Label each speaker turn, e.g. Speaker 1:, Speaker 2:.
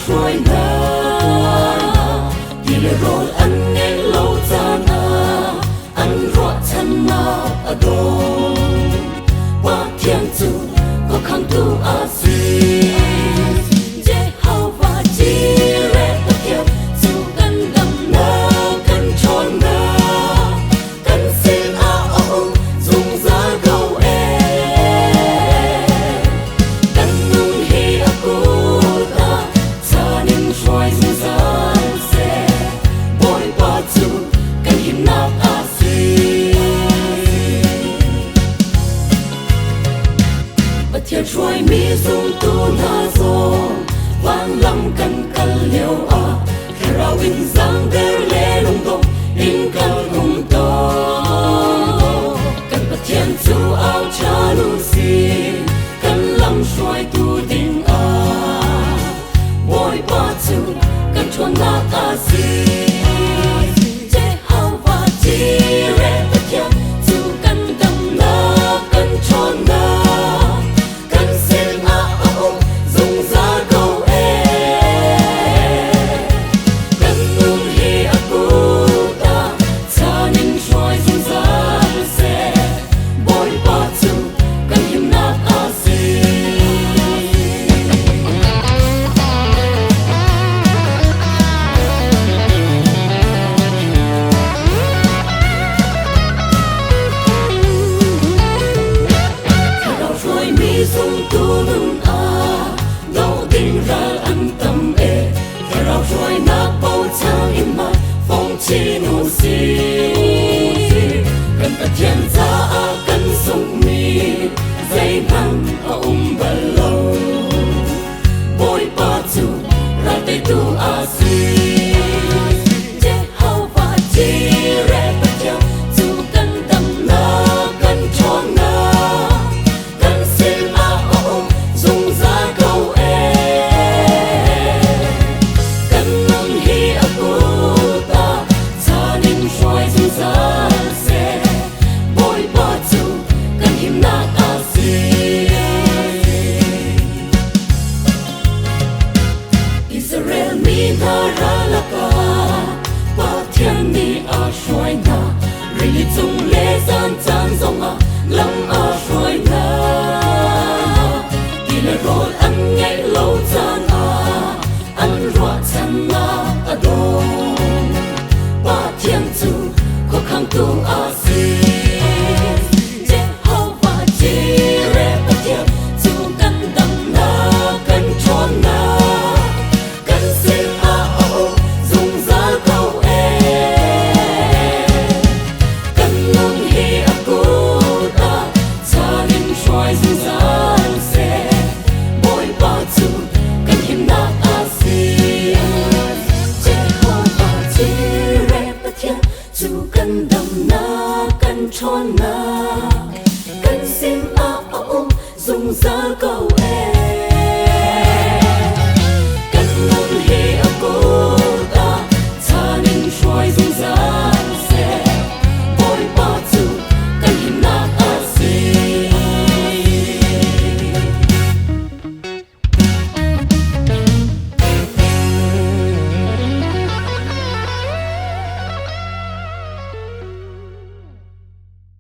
Speaker 1: Rồi na đi lệ rồi anh nghe lâu ta na anh rót thân na ở đâu qua thiên tu có khăn tu ở gì dễ hao và chỉ rẽ bất kiệt dù cần đầm na cần tròn na cần xin ao dùng giá câu cần nung hi aku Xoay dư gian xe bôi qua chu cần hiểm nạc à si và thiệt rồi mi dung tu na zo vang lắm cần cần liều à khi rao in giang đeo lê lung tung in cần hùng to cần bật thiên chu áo cha lu si cần lắm xoay tu tình à bôi qua chu cần chuan na ta si dễ hao và chỉ rẽ bất kiệt dù cần đầm na cần tròn na cần xin ao dùng giá câu cần nung hi aku ta ta nên xoay dùng gian xe bôi qua chu cần hiểm nạc a si dung tu nung a đâu tình ra ăn tâm khi rau rồi nát bao trang im mai phong chi nụ si cần bật thiên gia cần sung mi dây nắng bờ lâu bôi ba chu ra tay tu a si dễ hao và chỉ rẽ bất kiệt dù cần đầm na cần tròn na Rili tung lê gian chan dòng à lâm à rồi na đi lệ rồi anh nghe lâu chan à anh rót chân na ở đâu qua thiên tu có khăn tu à si dễ hao và chỉ rẽ bất kiệt dù cần đầm na cần tròn na cần xin ao dùng giá câu xoay dư gian xe bôi qua chu cần hiểm nạc a si dễ hao và chỉ rẽ bất kiệt dù cần đầm na cần tròn na cần xin ao dùng giá câu